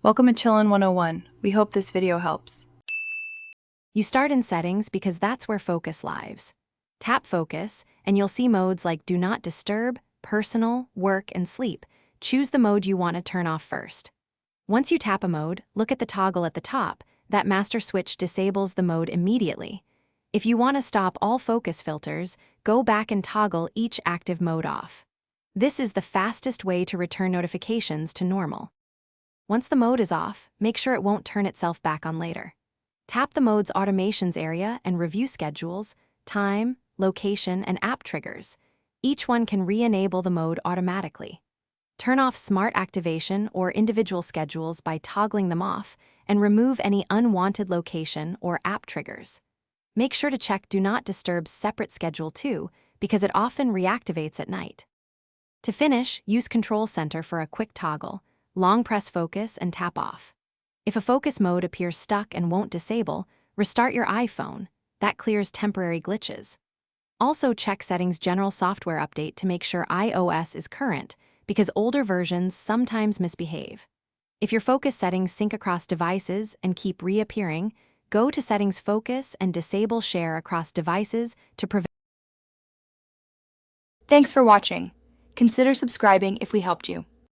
Welcome to Chillin' 101. We hope this video helps. You start in Settings because that's where focus lives. Tap Focus, and you'll see modes like Do Not Disturb, Personal, Work, and Sleep. Choose the mode you want to turn off first. Once you tap a mode, look at the toggle at the top. That master switch disables the mode immediately. If you want to stop all focus filters, go back and toggle each active mode off. This is the fastest way to return notifications to normal. Once the mode is off, make sure it won't turn itself back on later. Tap the mode's automations area and review schedules, time, location, and app triggers. Each one can re-enable the mode automatically. Turn off smart activation or individual schedules by toggling them off, and remove any unwanted location or app triggers. Make sure to check Do Not Disturb's separate schedule too, because it often reactivates at night. To finish, use Control Center for a quick toggle. Long press Focus and tap off. If a focus mode appears stuck and won't disable, restart your iPhone. That clears temporary glitches. Also check Settings General Software Update to make sure iOS is current, because older versions sometimes misbehave. If your focus settings sync across devices and keep reappearing, go to Settings Focus and disable Share across devices to prevent. Thanks for watching. Consider subscribing if we helped you.